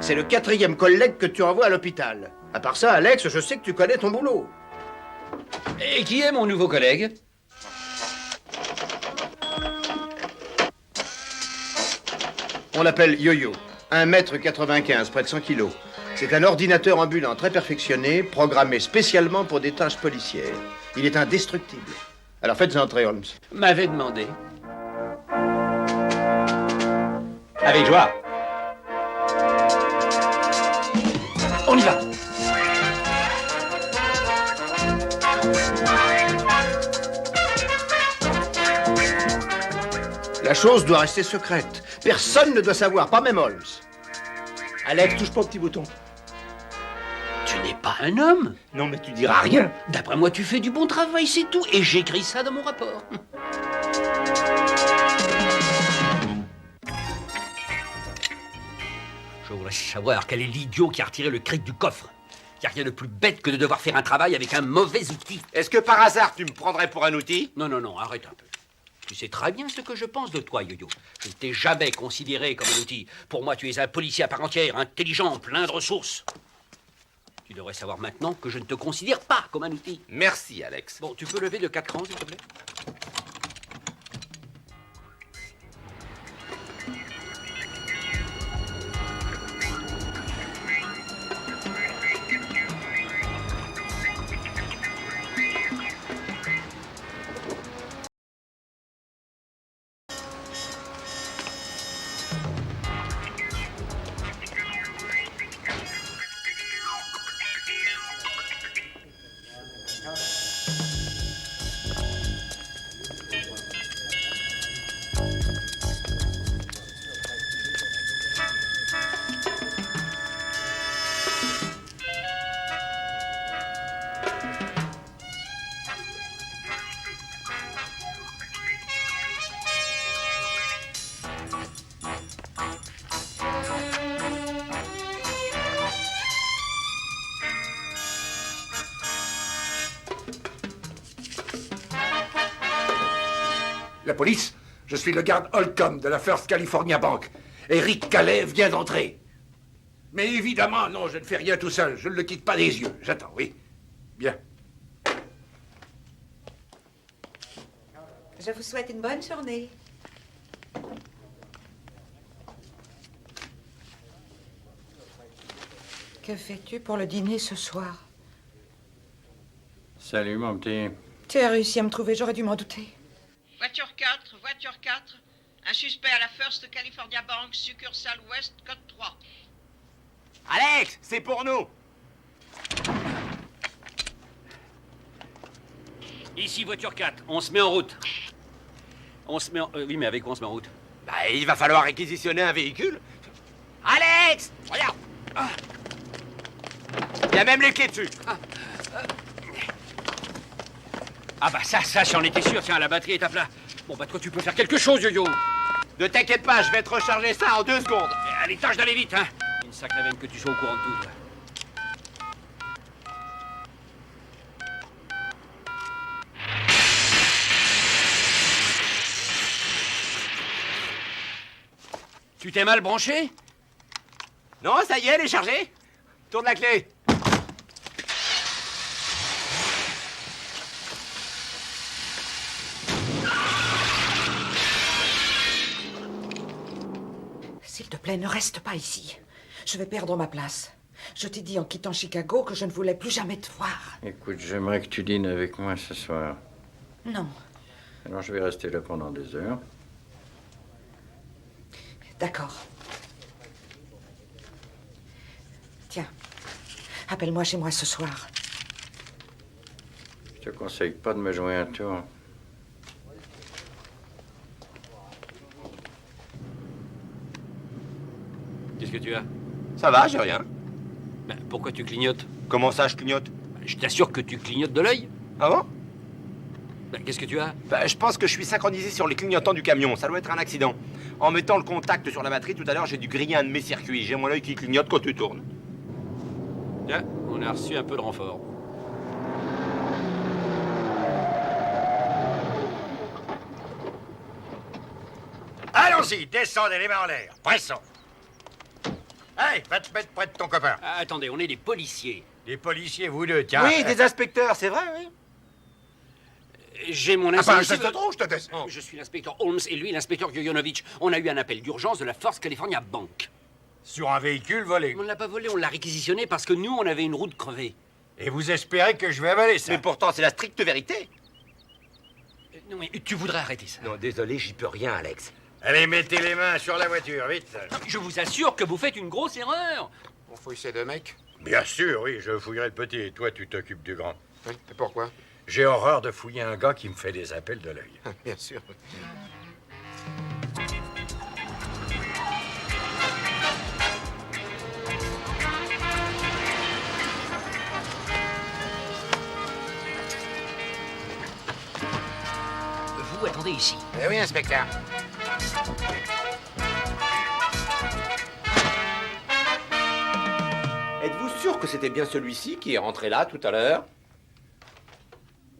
C'est le 4e collègue que tu envoies à l'hôpital. À part ça, Alex, je sais que tu connais ton boulot. Et qui est mon nouveau collègue? On l'appelle Yo-Yo. 1,95 m, près de 100 kilos. C'est un ordinateur ambulant très perfectionné, programmé spécialement pour des tâches policières. Il est indestructible. Alors faites entrer, Holmes. M'avait demandé. Avec joie. On y va. La chose doit rester secrète. Personne ne doit savoir, pas même Holmes. Alex, touche pas au petit bouton. Tu n'es pas un homme. Non, mais tu diras rien. D'après moi, tu fais du bon travail, c'est tout. Et j'écris ça dans mon rapport. Je voudrais savoir quel est l'idiot qui a retiré le cric du coffre. Il n'y a rien de plus bête que de devoir faire un travail avec un mauvais outil. Est-ce que par hasard tu me prendrais pour un outil? Non, non, non, arrête un peu. Tu sais très bien ce que je pense de toi, Yo-Yo. Je ne t'ai jamais considéré comme un outil. Pour moi, tu es un policier à part entière, intelligent, plein de ressources. Tu devrais savoir maintenant que je ne te considère pas comme un outil. Merci, Alex. Bon, tu peux lever de 4 crans, s'il te plaît? La police, je suis le garde Holcomb de la First California Bank. Eric Calais vient d'entrer. Mais évidemment, non, je ne fais rien tout seul. Je ne le quitte pas des yeux. J'attends, oui. Bien. Je vous souhaite une bonne journée. Que fais-tu pour le dîner ce soir? Salut, mon petit. Tu as réussi à me trouver, j'aurais dû m'en douter. Voiture 4, voiture 4. Un suspect à la First California Bank, succursale ouest, code 3. Alex, c'est pour nous. Ici, voiture 4. On se met en route. On se met en... oui, mais avec quoi on se met en route? Bah, il va falloir réquisitionner un véhicule. Alex, regarde. Il y a même les clés dessus. Ah bah ça, j'en étais sûr. Tiens, la batterie est à plat. Bon bah toi, tu peux faire quelque chose, Yo-Yo. Ne t'inquiète pas, je vais te recharger ça en 2 secondes. Allez, tâche d'aller vite, hein. Une sacrée veine que tu sois au courant de tout, toi. Tu t'es mal branché? Non, ça y est, elle est chargée. Tourne la clé. S'il te plaît, ne reste pas ici. Je vais perdre ma place. Je t'ai dit en quittant Chicago que je ne voulais plus jamais te voir. Écoute, j'aimerais que tu dînes avec moi ce soir. Non. Alors, je vais rester là pendant des heures. D'accord. Tiens, appelle-moi chez moi ce soir. Je te conseille pas de me jouer un tour. Qu'est-ce que tu as? Ça va, j'ai rien. Ben, pourquoi tu clignotes? Comment ça, je clignote? Je t'assure que tu clignotes de l'œil. Ah bon? Ben, qu'est-ce que tu as? Bah, je pense que je suis synchronisé sur les clignotants du camion. Ça doit être un accident. En mettant le contact sur la batterie, tout à l'heure, j'ai dû griller un de mes circuits. J'ai mon œil qui clignote quand tu tournes. Tiens, on a reçu un peu de renfort. Allons-y, descendez les mains en l'air. Pressons. Hey, va te mettre près de ton copain. Ah, attendez, on est des policiers. Des policiers, vous deux, tiens. Oui, des inspecteurs, c'est vrai, oui. J'ai mon Ah, inspecteur. pas un geste trop, je te descends. Je suis l'inspecteur Holmes et lui l'inspecteur Yoyonovitch. On a eu un appel d'urgence de la First California Bank. Sur un véhicule volé. On ne l'a pas volé, on l'a réquisitionné parce que nous, on avait une route crevée. Et vous espérez que je vais avaler ça? Mais pourtant, c'est la stricte vérité. Non, mais tu voudrais arrêter ça. Non, désolé, j'y peux rien, Alex. Allez, mettez les mains sur la voiture, vite. Non, mais je vous assure que vous faites une grosse erreur. On fouille ces deux mecs? Bien sûr, oui, je fouillerai le petit et toi, tu t'occupes du grand. Oui, et pourquoi? J'ai horreur de fouiller un gars qui me fait des appels de l'œil. Bien sûr. Vous attendez ici. Eh oui, inspecteur. Êtes-vous sûr que c'était bien celui-ci qui est rentré là tout à l'heure?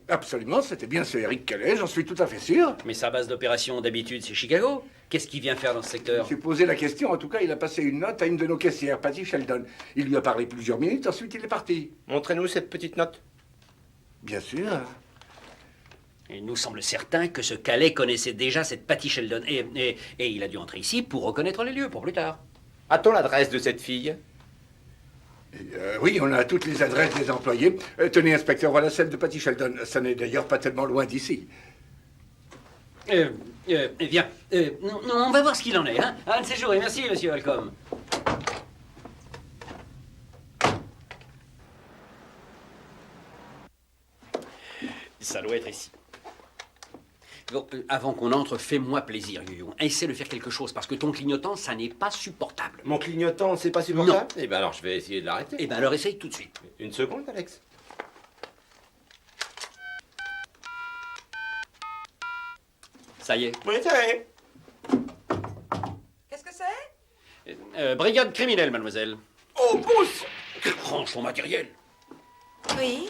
Absolument, c'était bien ce Eric Calais, j'en suis tout à fait sûr. Mais sa base d'opération d'habitude, c'est Chicago. Qu'est-ce qu'il vient faire dans ce Je secteur? me suis posé la question, en tout cas, il a passé une note à une de nos caissières, Patty Sheldon. Il lui a parlé plusieurs minutes, ensuite il est parti. Montrez-nous cette petite note. Bien sûr. Il nous semble certain que ce Calais connaissait déjà cette Patty Sheldon. Et il a dû entrer ici pour reconnaître les lieux pour plus tard. A-t-on l'adresse de cette fille? Oui, on a toutes les adresses des employés. Tenez, inspecteur, voilà celle de Patty Sheldon. Ça n'est d'ailleurs pas tellement loin d'ici. Viens. Non, on va voir ce qu'il en est, hein. Un de ces jours, et merci, monsieur Holcomb. Ça doit être ici. Bon, avant qu'on entre, fais-moi plaisir, Yo-Yo. Essaie de faire quelque chose, parce que ton clignotant, ça n'est pas supportable. Mon clignotant, c'est pas supportable? Non. Eh ben alors, je vais essayer de l'arrêter. Eh ben alors essaye tout de suite. Une seconde, Alex. Ça y est. Oui, ça y est. Qu'est-ce que c'est? Brigade criminelle, mademoiselle. Oh, pousse! Range ton matériel. Oui,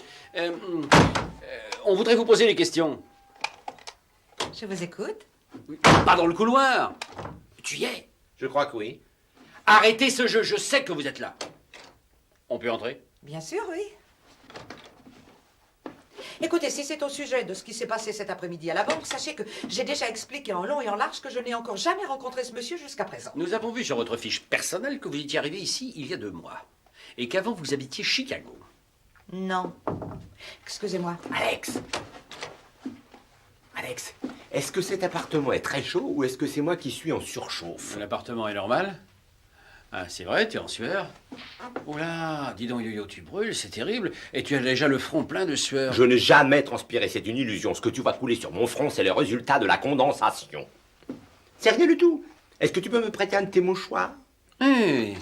On voudrait vous poser des questions. je vous écoute. Pas dans le couloir. Tu y es. Je crois que oui. Arrêtez ce jeu, je sais que vous êtes là. On peut entrer? Bien sûr, oui. Écoutez, si c'est au sujet de ce qui s'est passé cet après-midi à la banque, sachez que j'ai déjà expliqué en long et en large que je n'ai encore jamais rencontré ce monsieur jusqu'à présent. Nous avons vu sur votre fiche personnelle que vous étiez arrivé ici il y a 2 mois. Et qu'avant vous habitiez Chicago. Non. Excusez-moi. Alex! Alex, est-ce que cet appartement est très chaud ou est-ce que c'est moi qui suis en surchauffe? L'appartement est normal? Ah, c'est vrai, tu es en sueur. Oh là, dis donc, Yo-Yo, tu brûles, c'est terrible. Et tu as déjà le front plein de sueur. Je n'ai jamais transpiré, c'est une illusion. Ce que tu vois couler sur mon front, c'est le résultat de la condensation. C'est rien du tout. Est-ce que tu peux me prêter un de tes mouchoirs? Eh,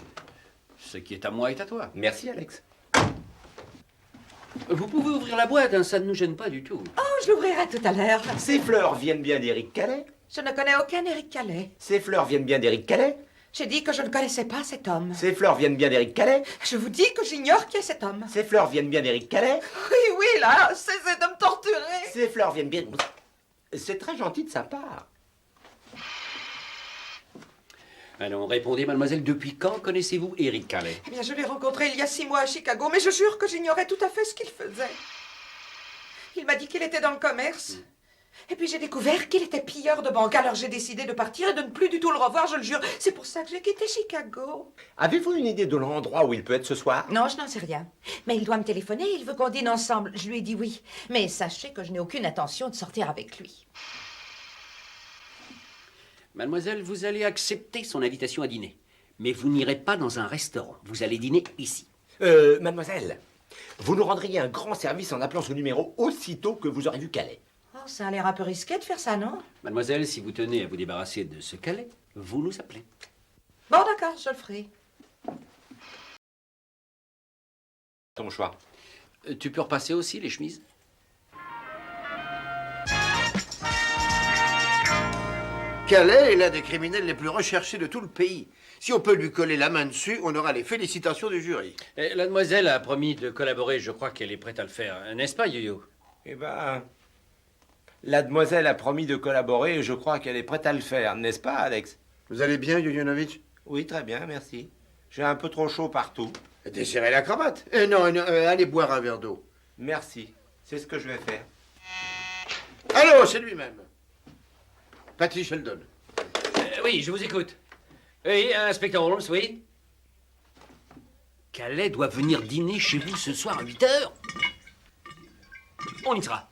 ce qui est à moi est à toi. Merci, Alex. Vous pouvez ouvrir la boîte, hein, ça ne nous gêne pas du tout. Oh, je l'ouvrirai tout à l'heure. Ces fleurs viennent bien d'Éric Calais? Je ne connais aucun Éric Calais. Ces fleurs viennent bien d'Éric Calais? J'ai dit que je ne connaissais pas cet homme. Ces fleurs viennent bien d'Éric Calais? Je vous dis que j'ignore qui est cet homme. Ces fleurs viennent bien d'Éric Calais? Oui, oui, là, cessez de me torturer. Ces fleurs viennent bien... C'est très gentil de sa part. Alors, répondez, mademoiselle, depuis quand connaissez-vous Eric Calais? Eh bien, je l'ai rencontré il y a 6 mois à Chicago, mais je jure que j'ignorais tout à fait ce qu'il faisait. Il m'a dit qu'il était dans le commerce. Et puis j'ai découvert qu'il était pilleur de banque. Alors j'ai décidé de partir et de ne plus du tout le revoir, je le jure. C'est pour ça que j'ai quitté Chicago. Avez-vous une idée de l'endroit où il peut être ce soir? Non, je n'en sais rien. Mais il doit me téléphoner, il veut qu'on dîne ensemble. Je lui ai dit oui. Mais sachez que je n'ai aucune intention de sortir avec lui. Mademoiselle, vous allez accepter son invitation à dîner. Mais vous n'irez pas dans un restaurant. Vous allez dîner ici. Mademoiselle, vous nous rendriez un grand service en appelant ce numéro aussitôt que vous aurez vu Calais. Oh, ça a l'air un peu risqué de faire ça, non? Mademoiselle, si vous tenez à vous débarrasser de ce Calais, vous nous appelez. Bon, d'accord, je le ferai. Ton choix. Tu peux repasser aussi les chemises? Calais est l'un des criminels les plus recherchés de tout le pays. Si on peut lui coller la main dessus, on aura les félicitations du jury. La demoiselle a promis de collaborer, je crois qu'elle est prête à le faire. N'est-ce pas, Yo-Yo? Eh ben, la demoiselle a promis de collaborer et je crois qu'elle est prête à le faire, n'est-ce pas, Alex? Vous allez bien, Yoyonovitch? Oui, très bien, merci. J'ai un peu trop chaud partout. Desserrez la cravate. Non, non, allez boire un verre d'eau. Merci. C'est ce que je vais faire. Allô, c'est lui-même. Patty Sheldon. Oui, je vous écoute. Oui, inspecteur Holmes, oui. Calais doit venir dîner chez vous ce soir à 8h. On y sera.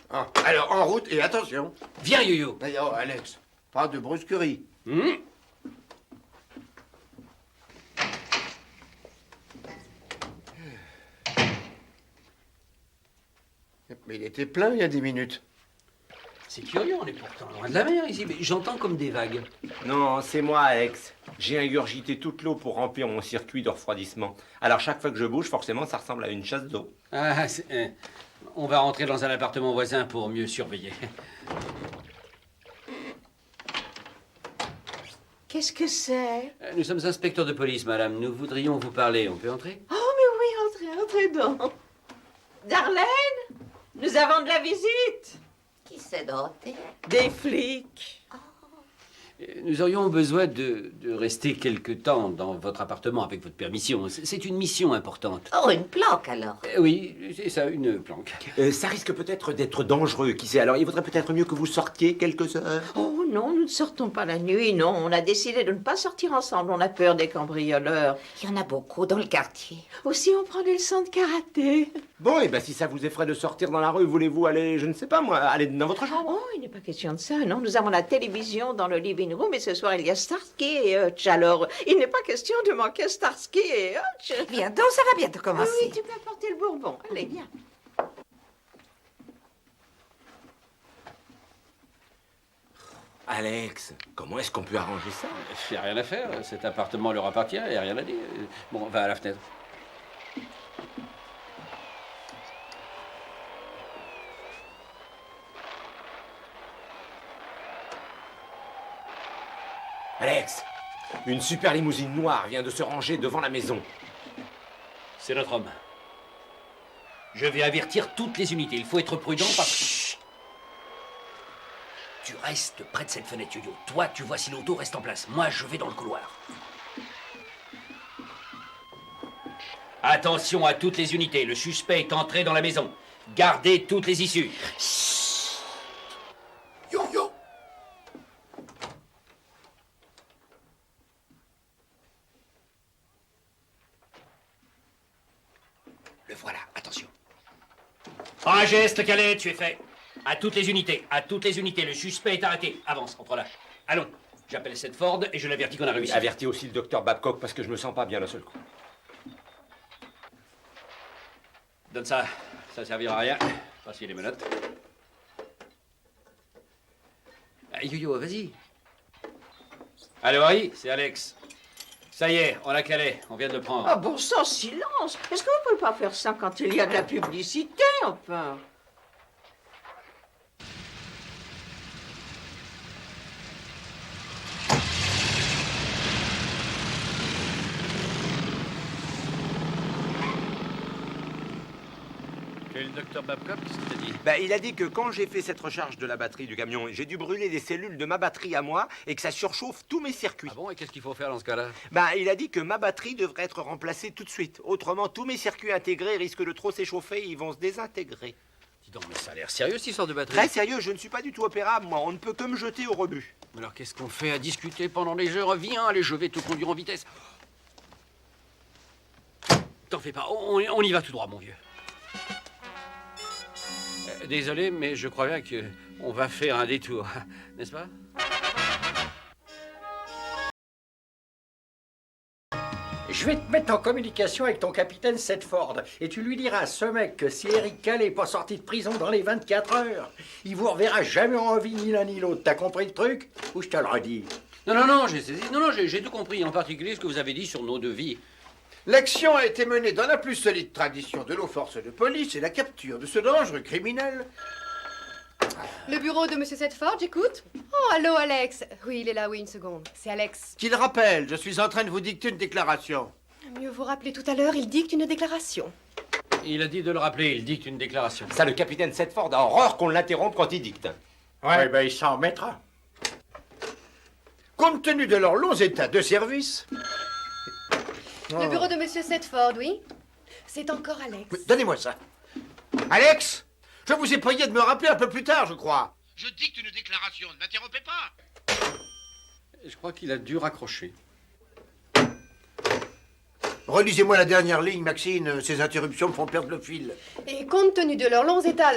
Ah, alors, en route et attention. Viens, Yo-Yo. D'ailleurs, Alex, pas de brusquerie. Mais il était plein il y a 10 minutes. C'est curieux, on est pourtant loin de la mer ici, mais j'entends comme des vagues. Non, c'est moi, Alex. J'ai ingurgité toute l'eau pour remplir mon circuit de refroidissement. Alors chaque fois que je bouge, forcément, ça ressemble à une chasse d'eau. Ah, on va rentrer dans un appartement voisin pour mieux surveiller. Qu'est-ce que c'est? Nous sommes inspecteurs de police, madame. Nous voudrions vous parler. On peut entrer? Oh, mais oui, entrez donc. Darlene, nous avons de la visite. Qui c'est, Dorothée? Des flics. Nous aurions besoin de rester quelque temps dans votre appartement avec votre permission. C'est une mission importante. Oh, une planque alors. Oui, c'est ça, une planque. Ça risque peut-être d'être dangereux, qui sait. Alors il vaudrait peut-être mieux que vous sortiez quelques heures. Oh non, nous ne sortons pas la nuit, non. On a décidé de ne pas sortir ensemble. On a peur des cambrioleurs. Il y en a beaucoup dans le quartier. Aussi, on prend des leçons de karaté. Bon, et ben si ça vous effraie de sortir dans la rue, voulez-vous aller, je ne sais pas moi, aller dans votre chambre? Oh, il n'est pas question de ça, non. Nous avons la télévision dans le living room et ce soir, il y a Starsky et Hutch. Alors, il n'est pas question de manquer Starsky et Hutch. Bientôt, ça va bientôt commencer. Oui, tu peux apporter le bourbon. Allez, viens. Alex, comment est-ce qu'on peut arranger ça? Il n'y a rien à faire. Cet appartement leur appartient, il n'y a rien à dire. Bon, va à la fenêtre. Alex, une super limousine noire vient de se ranger devant la maison. C'est notre homme. Je vais avertir toutes les unités. Il faut être prudent parce que... Tu restes près de cette fenêtre, Yo-Yo. Toi, tu vois si l'auto reste en place. Moi, je vais dans le couloir. Attention à toutes les unités. Le suspect est entré dans la maison. Gardez toutes les issues. Yo-Yo. Le voilà, attention. Un geste, Calais, tu es fait. À toutes les unités, le suspect est arrêté. Avance, entre là. Allons, j'appelle cette Ford et je l'avertis qu'on a réussi. Avertis aussi le docteur Babcock parce que je me sens pas bien d'un seul coup. Donne ça, ça servira à rien. Voici les menottes. Yo-Yo, vas-y. Allô, oui, c'est Alex. Ça y est, on a Calais, on vient de le prendre. Ah bon sang, silence. Est-ce que vous pouvez pas faire ça quand il y a de la publicité, enfin? Et le docteur Babcock, qu'est-ce qu'il t'a dit? Il a dit que quand j'ai fait cette recharge de la batterie du camion, j'ai dû brûler des cellules de ma batterie à moi et que ça surchauffe tous mes circuits. Ah bon, et qu'est-ce qu'il faut faire dans ce cas-là? Il a dit que ma batterie devrait être remplacée tout de suite. Autrement, tous mes circuits intégrés risquent de trop s'échauffer et ils vont se désintégrer. Dis donc, mais ça a l'air sérieux, cette histoire de batterie. Très sérieux, je ne suis pas du tout opérable, moi. On ne peut que me jeter au rebut. Alors, qu'est-ce qu'on fait à discuter pendant les heures? Viens, allez, je vais te conduire en vitesse. T'en fais pas, on y va tout droit, mon vieux. Désolé, mais je crois bien qu'on va faire un détour, n'est-ce pas? Je vais te mettre en communication avec ton capitaine Sedford. Et tu lui diras à ce mec que si Eric Calais n'est pas sorti de prison dans les 24 heures, il vous reverra jamais en vie ni l'un ni l'autre. T'as compris le truc? Ou je te le redis? Non, j'ai saisi. Non, j'ai tout compris, en particulier ce que vous avez dit sur nos devis. L'action a été menée dans la plus solide tradition de nos forces de police et la capture de ce dangereux criminel. Le bureau de Monsieur Sedford, j'écoute. Oh, allô, Alex. Oui, il est là, oui, une seconde. C'est Alex. Qu'il rappelle, je suis en train de vous dicter une déclaration. Mieux vous rappeler tout à l'heure, il dicte une déclaration. Il a dit de le rappeler, il dicte une déclaration. Ça, le capitaine Sedford a horreur qu'on l'interrompe quand il dicte. Ouais, il s'en remettra. Compte tenu de leurs longs états de service Le bureau de Monsieur Setford, oui. C'est encore Alex. Mais donnez-moi ça. Alex, je vous ai prié de me rappeler un peu plus tard, je crois. Je dicte une déclaration, ne m'interrompez pas. Je crois qu'il a dû raccrocher. Relisez-moi la dernière ligne, Maxine. Ces interruptions me font perdre le fil. Et compte tenu de leurs longs états...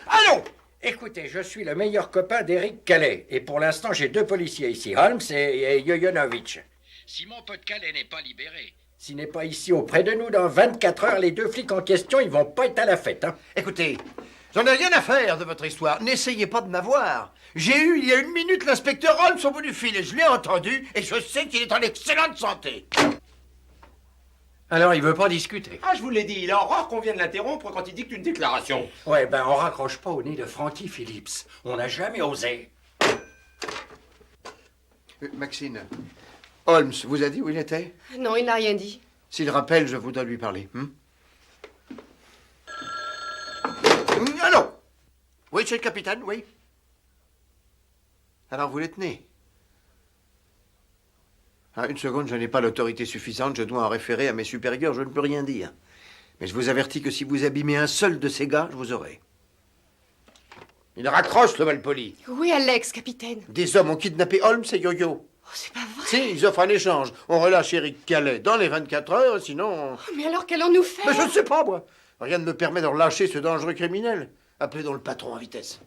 Allons! Écoutez, je suis le meilleur copain d'Eric Calais. Et pour l'instant, j'ai 2 policiers ici, Holmes et Yoyonovitch. Si mon pote Calais n'est pas libéré... S'il n'est pas ici auprès de nous dans 24 heures, les 2 flics en question, ils vont pas être à la fête, hein. Écoutez, j'en ai rien à faire de votre histoire. N'essayez pas de m'avoir. J'ai eu, il y a 1 minute, l'inspecteur Holmes au bout du fil et je l'ai entendu et je sais qu'il est en excellente santé. Alors, il veut pas discuter. Ah, je vous l'ai dit, il a horreur qu'on vienne l'interrompre quand il dicte une déclaration. Ouais, ben, on raccroche pas au nez de Frankie Phillips. On n'a jamais osé. Maxine, Holmes vous a dit où il était? Non, il n'a rien dit. S'il rappelle, je voudrais lui parler. Allô? Oui, c'est le capitaine, oui. Alors, vous les tenez? Ah, 1 seconde, je n'ai pas l'autorité suffisante, je dois en référer à mes supérieurs, je ne peux rien dire. Mais je vous avertis que si vous abîmez un seul de ces gars, je vous aurai. Il raccroche, le malpoli. Oui, Alex, capitaine. Des hommes ont kidnappé Holmes et Yo-Yo. Oh, c'est pas vrai. Si, ils offrent un échange. On relâche Eric Calais dans les 24 heures, sinon... Oh, mais alors qu'allons-nous faire? Mais je ne sais pas, moi. Rien ne me permet de relâcher ce dangereux criminel. Appelez donc le patron à vitesse.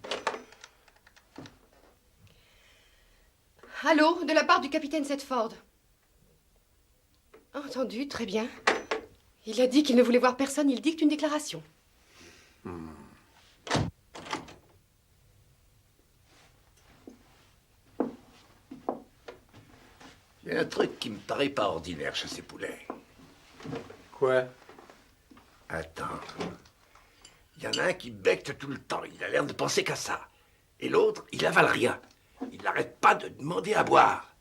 Allô, de la part du capitaine Setford. Entendu, très bien. Il a dit qu'il ne voulait voir personne, il dicte une déclaration. Il y a un truc qui me paraît pas ordinaire chez ces poulets. Quoi? Attends. Il y en a un qui becte tout le temps. Il a l'air de penser qu'à ça. Et l'autre, il avale rien. Il n'arrête pas de demander à boire.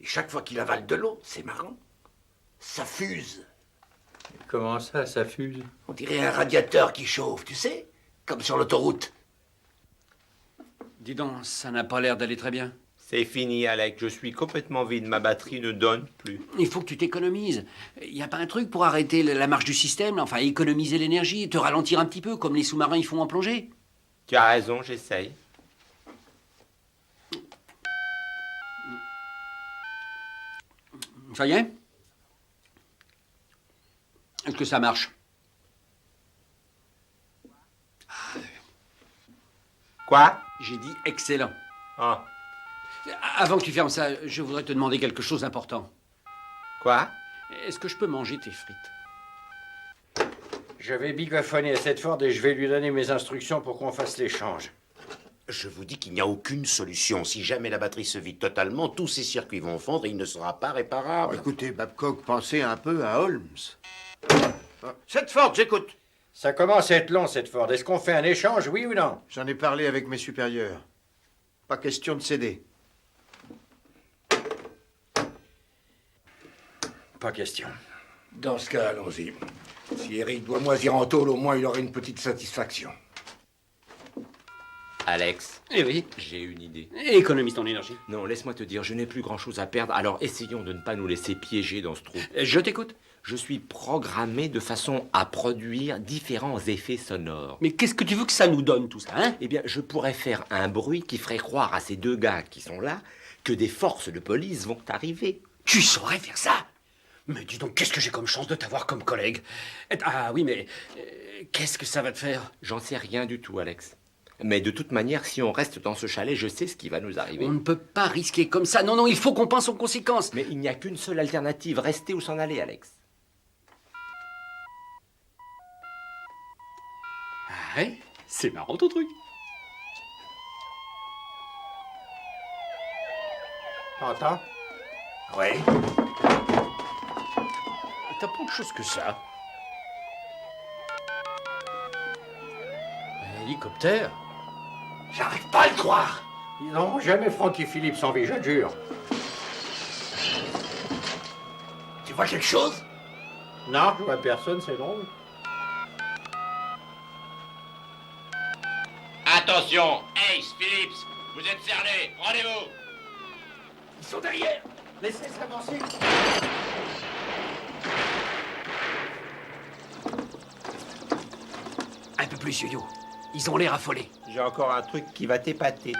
Et chaque fois qu'il avale de l'eau, c'est marrant, ça fuse. Comment ça, ça fuse? On dirait un radiateur qui chauffe, tu sais, comme sur l'autoroute. Dis donc, ça n'a pas l'air d'aller très bien. C'est fini, Alex. Je suis complètement vide. Ma batterie ne donne plus. Il faut que tu t'économises. Il n'y a pas un truc pour arrêter la marche du système, enfin économiser l'énergie, te ralentir un petit peu, comme les sous-marins y font en plongée? Tu as raison, j'essaye. Ça y est? Est-ce que ça marche? Quoi? J'ai dit excellent. Ah. Avant que tu fermes ça, je voudrais te demander quelque chose d'important. Quoi? Est-ce que je peux manger tes frites? Je vais bigophoner à Setford et je vais lui donner mes instructions pour qu'on fasse l'échange. Je vous dis qu'il n'y a aucune solution. Si jamais la batterie se vide totalement, tous ces circuits vont fondre et il ne sera pas réparable. Écoutez, Babcock, pensez un peu à Holmes. Setford, j'écoute. Ça commence à être long, Setford. Est-ce qu'on fait un échange, oui ou non? J'en ai parlé avec mes supérieurs. Pas question de céder. Pas question. Dans ce cas, allons-y. Si Eric doit moisir en tôle, au moins il aura une petite satisfaction. Alex. Eh oui. J'ai une idée. Économise ton énergie. Non, laisse-moi te dire, je n'ai plus grand-chose à perdre, alors essayons de ne pas nous laisser piéger dans ce trou. Je t'écoute. Je suis programmé de façon à produire différents effets sonores. Mais qu'est-ce que tu veux que ça nous donne, tout ça, hein? Eh bien, je pourrais faire un bruit qui ferait croire à ces 2 gars qui sont là que des forces de police vont arriver. Tu saurais faire ça? Mais dis donc, qu'est-ce que j'ai comme chance de t'avoir comme collègue? Ah oui, mais qu'est-ce que ça va te faire? J'en sais rien du tout, Alex. Mais de toute manière, si on reste dans ce chalet, je sais ce qui va nous arriver. On ne peut pas risquer comme ça. Non, non, il faut qu'on pense aux conséquences. Mais il n'y a qu'une seule alternative, rester ou s'en aller, Alex. Ah ouais? C'est marrant ton truc. T'entends? Oui. T'as pas autre chose que ça. Un hélicoptère? J'arrive pas à le croire. Ils n'auront jamais Frankie Phillips en vie, je te jure. Tu vois quelque chose? Non, je vois personne, c'est drôle. Attention, Ace, Phillips, vous êtes cernés, rendez-vous. Ils sont derrière. Laissez s'avancer. Un peu plus, Yo-Yo. Ils ont l'air affolés. J'ai encore un truc qui va t'épater.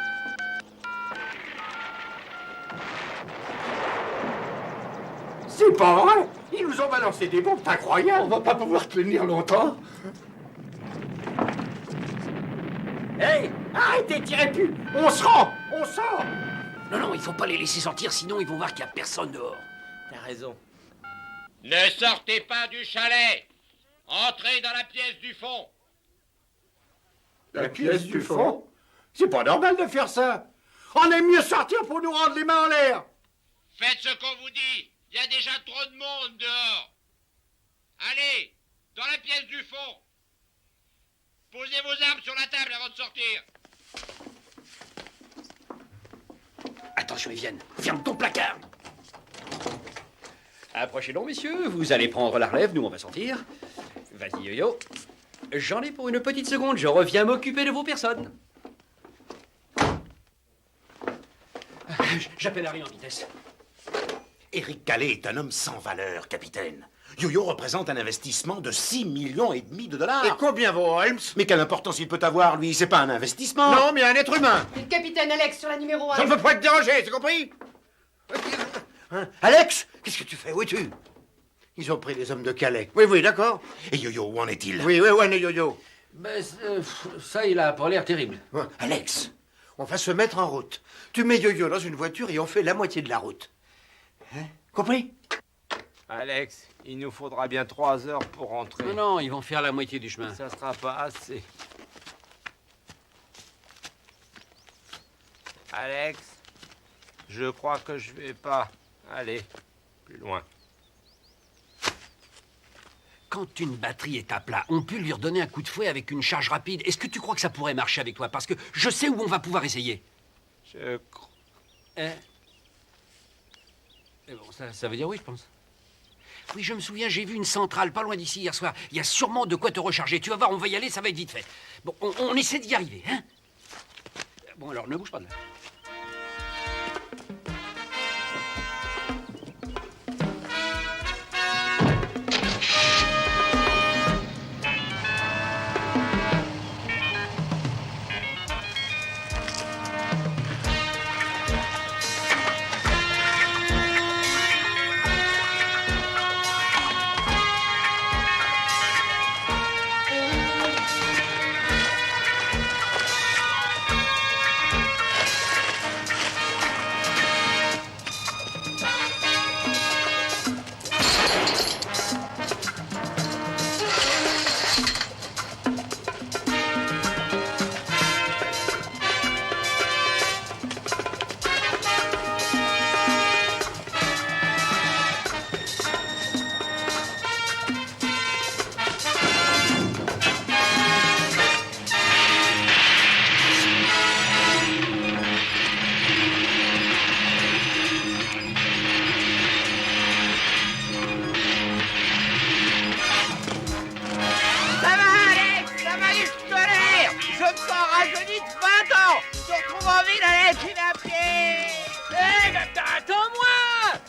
C'est pas vrai. Ils nous ont balancé des bombes incroyables. On va pas pouvoir tenir longtemps. Hey, arrêtez, tirez plus. On se rend, on sort. Non, il faut pas les laisser sortir, sinon ils vont voir qu'il y a personne dehors. T'as raison. Ne sortez pas du chalet. Entrez dans la pièce du fond. La pièce du fond? C'est pas normal de faire ça. On aime mieux sortir pour nous rendre les mains en l'air. Faites ce qu'on vous dit. Il y a déjà trop de monde dehors. Allez, dans la pièce du fond. Posez vos armes sur la table avant de sortir. Attention, Evienne, ferme ton placard. Approchez donc, messieurs, vous allez prendre la relève, nous on va sortir. Vas-y, Yo-Yo. J'en ai pour une petite seconde, je reviens m'occuper de vos personnes. J'appelle Harry en vitesse. Éric Calais est un homme sans valeur, capitaine. Yo-Yo représente un investissement de 6,5 millions de dollars. Et combien vaut Holmes? Mais quelle importance il peut avoir, lui? C'est pas un investissement. Non, mais un être humain. Et le capitaine Alex sur la numéro 1. Ça ne peut pas être dérangé, c'est compris? Hein? Alex, qu'est-ce que tu fais? Où es-tu? Ils ont pris les hommes de Calais. Oui, d'accord. Et Yo-Yo, où en est-il? Oui, où en est Yo-Yo? Ben, ça, il a pas l'air terrible. Ouais. Alex, on va se mettre en route. Tu mets Yo-Yo dans une voiture et on fait la moitié de la route. Hein? Compris? Alex, il nous faudra bien 3 heures pour rentrer. Non, ils vont faire la moitié du chemin. Ça sera pas assez. Alex, je crois que je vais pas aller plus loin. Quand une batterie est à plat, on peut lui redonner un coup de fouet avec une charge rapide. Est-ce que tu crois que ça pourrait marcher avec toi? Parce que je sais où on va pouvoir essayer. Je crois... Et bon, ça veut dire oui, je pense. Oui, je me souviens, j'ai vu une centrale pas loin d'ici hier soir. Il y a sûrement de quoi te recharger. Tu vas voir, on va y aller, ça va être vite fait. Bon, on essaie d'y arriver, hein? Bon, alors, ne bouge pas de là. Attends-moi!